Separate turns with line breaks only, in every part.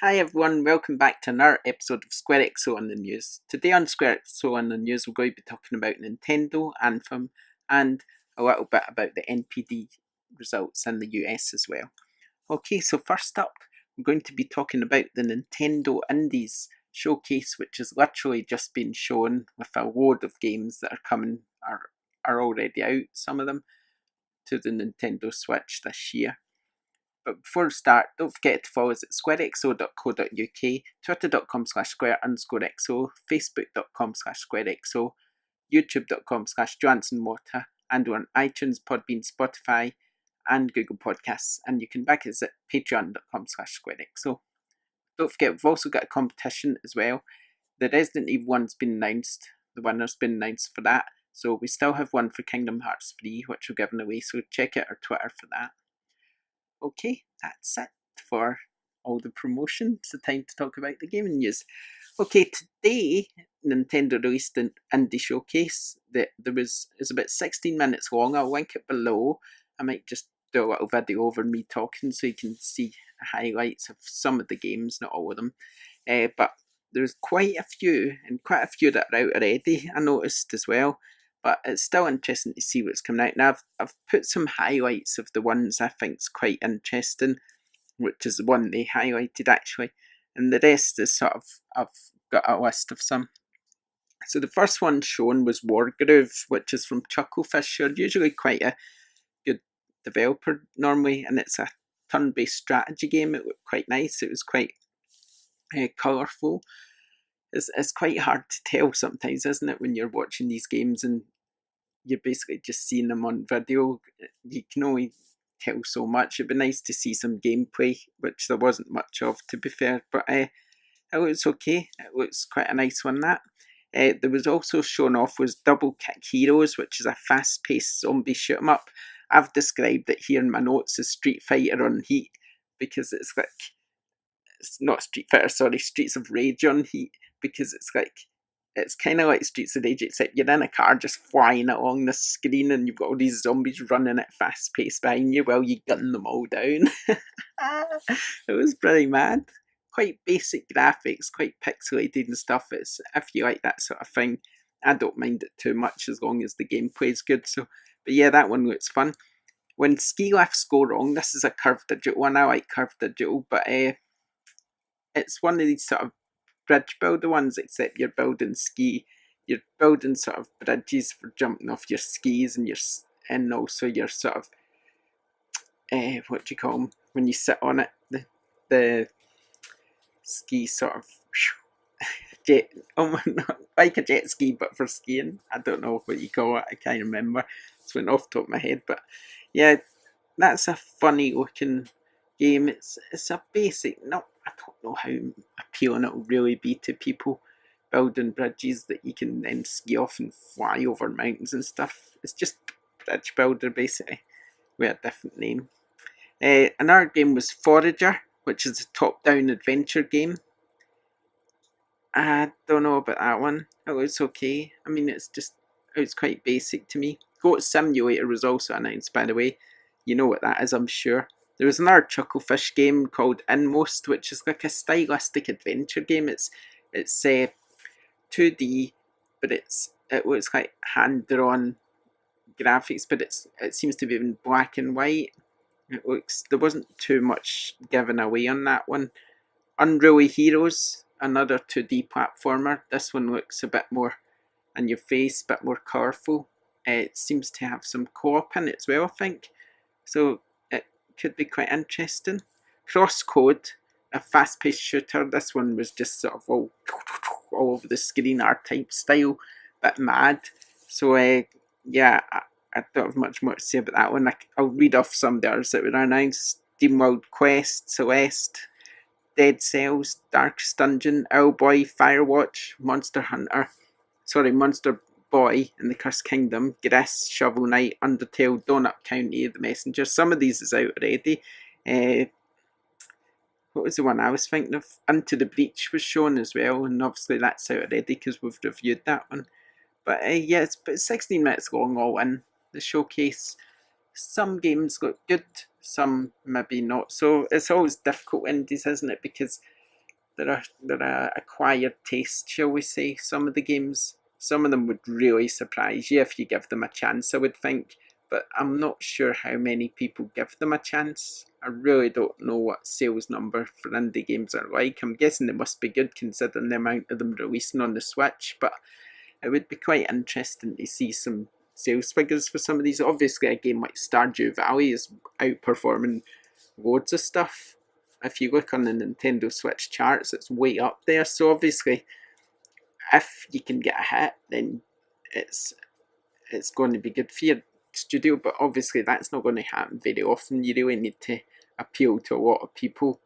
Hi everyone, welcome back to another episode of SquareXO on the News. Today on SquareXO on the News we're going to be talking about Nintendo, Anthem and a little bit about the NPD results in the US as well. Okay, so first up we're going to be talking about the Nintendo Indies showcase, which has literally just been shown with a load of games that are coming, are already out, some of them, to the Nintendo Switch this year. But before we start, don't forget to follow us at squarexo.co.uk, twitter.com/square_xo, facebook.com/squarexo, youtube.com/johansonwater, and we're on iTunes, Podbean, Spotify, and Google Podcasts. And you can back us at patreon.com/squarexo. Don't forget, we've also got a competition as well. The Resident Evil one's been announced, the winner's been announced for that. So we still have one for Kingdom Hearts 3, which we're giving away, so check out our Twitter for that. Okay, that's it for all the promotion. It's the time to talk about the gaming news. Okay, today Nintendo released an indie showcase that is about 16 minutes long. I'll link it below. I might just do a little video over me talking so you can see highlights of some of the games, not all of them. But there's quite a few that are out already, I noticed as well. But it's still interesting to see what's coming out. Now, I've put some highlights of the ones I think's quite interesting, which is the one they highlighted actually, and the rest is sort of, I've got a list of some. So the first one shown was Wargroove, which is from Chucklefish. They're usually quite a good developer normally, and it's a turn-based strategy game. It looked quite nice. It was quite colourful. It's quite hard to tell sometimes, isn't it, when you're watching these games and you're basically just seeing them on video. You can only tell so much. It'd be nice to see some gameplay, which there wasn't much of, to be fair, but it looks okay. It looks quite a nice one, that. There was also shown off was Double Kick Heroes, which is a fast-paced zombie shoot-'em-up. I've described it here in my notes as Street Fighter on Heat, because it's like, it's not Street Fighter, sorry, Streets of Rage on Heat, because it's kind of like Streets of Rage, except you're in a car just flying along the screen and you've got all these zombies running at fast pace behind you while you gun them all down. It was pretty mad. Quite basic graphics, quite pixelated and stuff. It's, if you like that sort of thing, I don't mind it too much as long as the gameplay is good. So, but yeah, that one looks fun. When ski lifts go wrong, this is a curved digital one. I like curved digital, but it's one of these sort of bridge builder ones, except you're building sort of bridges for jumping off your skis, and also your sort of what do you call them when you sit on it, the ski sort of jet, like a jet ski but for skiing. I don't know what you call it, I can't remember, it's went off the top of my head. But yeah, that's a funny looking game. It's a basic, I don't know how appealing it will really be to people building bridges that you can then ski off and fly over mountains and stuff. It's just Bridge Builder basically, with a different name. Another game was Forager, which is a top-down adventure game. I don't know about that one. It looks okay. I mean, it's quite basic to me. Goat Simulator was also announced, by the way. You know what that is, I'm sure. There was another Chucklefish game called Inmost, which is like a stylistic adventure game. It's 2D, but it looks like hand-drawn graphics, but it seems to be in black and white. There wasn't too much given away on that one. Unruly Heroes, another 2D platformer. This one looks a bit more in your face, a bit more colourful. It seems to have some co-op in it as well, I think. So could be quite interesting. Crosscode, a fast-paced shooter. This one was just sort of all over the screen, R-Type style, bit mad. So yeah, I don't have much more to say about that one. I'll read off some of the others that were announced. SteamWorld Quest, Celeste, Dead Cells, Darkest Dungeon, Owlboy, Firewatch, Monster Boy and the Cursed Kingdom, Gris, Shovel Knight, Undertale, Donut County, The Messenger. Some of these is out already. What was the one I was thinking of? Into the Breach was shown as well, and obviously that's out already because we've reviewed that one. But yeah, it's 16 minutes long all in the showcase. Some games look good, some maybe not. So it's always difficult indies, isn't it? Because they're a acquired taste, shall we say. Some of the games, some of them would really surprise you if you give them a chance, I would think. But I'm not sure how many people give them a chance. I really don't know what sales number for indie games are like. I'm guessing they must be good considering the amount of them releasing on the Switch, but it would be quite interesting to see some sales figures for some of these. Obviously, a game like Stardew Valley is outperforming loads of stuff. If you look on the Nintendo Switch charts, it's way up there. So obviously, if you can get a hit, then it's going to be good for your studio. But obviously, that's not going to happen very often. You really need to appeal to a lot of people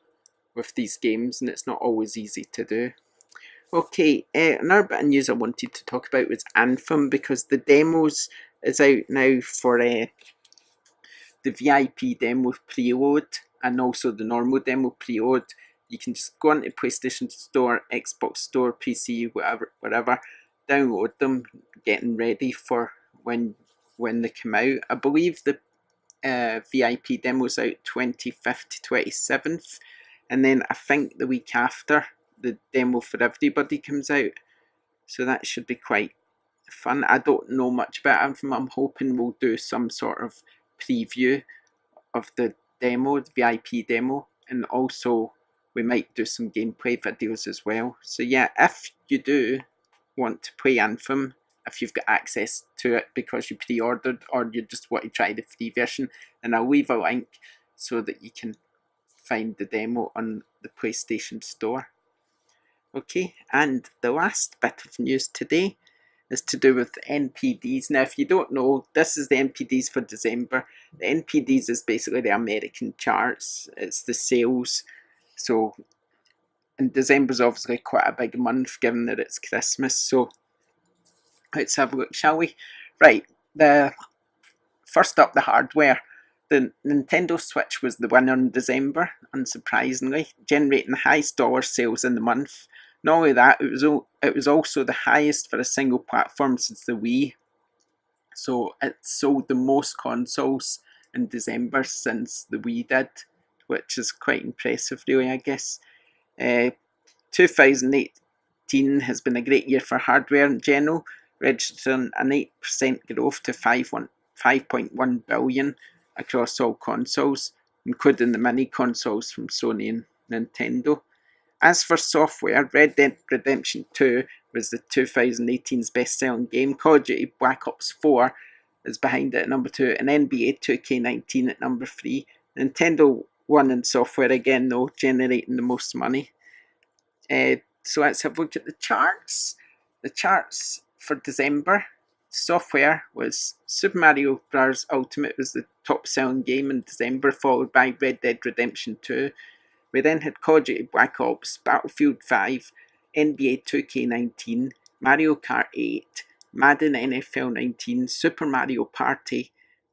with these games, and it's not always easy to do. Okay, another bit of news I wanted to talk about was Anthem, because the demos is out now for the VIP demo preload and also the normal demo preload. You can just go onto PlayStation Store, Xbox Store, PC, whatever, download them, getting ready for when they come out. I believe the VIP demo's out 25th to 27th, and then I think the week after the demo for everybody comes out, so that should be quite fun. I don't know much about Anthem. I'm hoping we'll do some sort of preview of the demo, the VIP demo, and also we might do some gameplay videos as well. So yeah, if you do want to play Anthem, if you've got access to it because you pre-ordered or you just want to try the free version, then I'll leave a link so that you can find the demo on the PlayStation Store. Okay, and the last bit of news today is to do with NPDs. Now, if you don't know, this is the NPDs for December. The NPDs is basically the American charts. It's the sales. So, and December's obviously quite a big month given that it's Christmas. So, let's have a look, shall we? Right, first up, the hardware. The Nintendo Switch was the winner in December, unsurprisingly, generating the highest dollar sales in the month. Not only that, it was also the highest for a single platform since the Wii. So it sold the most consoles in December since the Wii did, which is quite impressive, really, I guess. 2018 has been a great year for hardware in general, registering an 8% growth to 5.1 billion across all consoles, including the mini consoles from Sony and Nintendo. As for software, Red Dead Redemption 2 was the 2018's best-selling game. Call of Duty Black Ops 4 is behind it at number 2, and NBA 2K19 at number 3. Nintendo won in software again, though, generating the most money. So let's have a look at the charts. The charts for December. Software was Super Mario Bros. Ultimate was the top-selling game in December, followed by Red Dead Redemption 2. We then had Call of Duty Black Ops, Battlefield 5, NBA 2K19, Mario Kart 8, Madden NFL 19, Super Mario Party,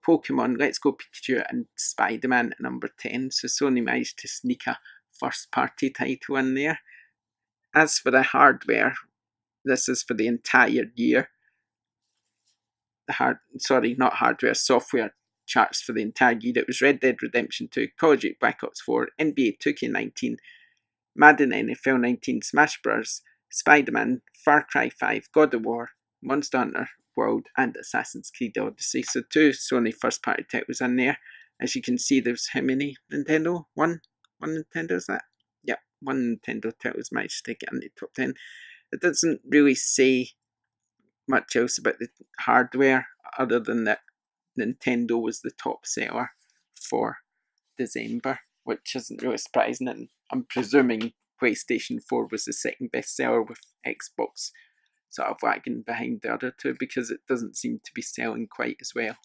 Pokemon Let's Go Pikachu, and Spider-Man at number 10. So Sony managed to sneak a first-party title in there. As for the hardware, this is for the entire year. Software charts for the entire year. It was Red Dead Redemption 2, Call of Duty Black Ops 4, NBA 2K19, Madden NFL 19, Smash Bros, Spider-Man, Far Cry 5, God of War, Monster Hunter World, and Assassin's Creed Odyssey. So 2 Sony first-party titles in there. As you can see, there's how many Nintendo? One Nintendo, is that? Yeah, one Nintendo titles managed to get in the top 10. It doesn't really say much else about the hardware other than that Nintendo was the top seller for December, which isn't really surprising, and I'm presuming PlayStation 4 was the second best seller, with Xbox sort of lagging behind the other two because it doesn't seem to be selling quite as well.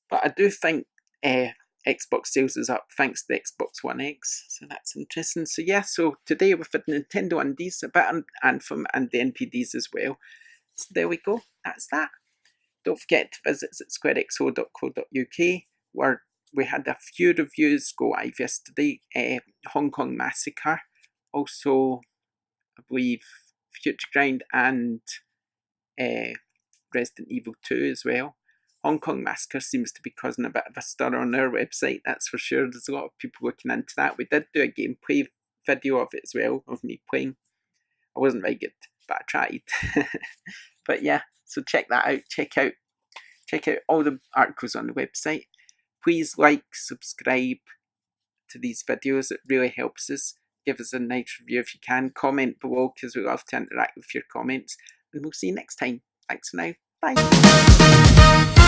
But I do think Xbox sales is up thanks to the Xbox One X, so that's interesting. So yeah, so today we've had Nintendo Undies, a bit on Anthem and the NPDs as well. So there we go, that's that. Don't forget to visit us at squarexo.co.uk, where we had a few reviews go live yesterday. Hong Kong Massacre, also I believe Future Grind, and Resident Evil 2 as well. Hong Kong Massacre seems to be causing a bit of a stir on our website, that's for sure. There's a lot of people looking into that. We did do a gameplay video of it as well, of me playing. I wasn't very good, but I tried. But yeah, so check that out. Check out all the articles on the website. Please like, subscribe to these videos. It really helps us. Give us a nice review if you can. Comment below, because we love to interact with your comments. And we'll see you next time. Thanks for now. Bye.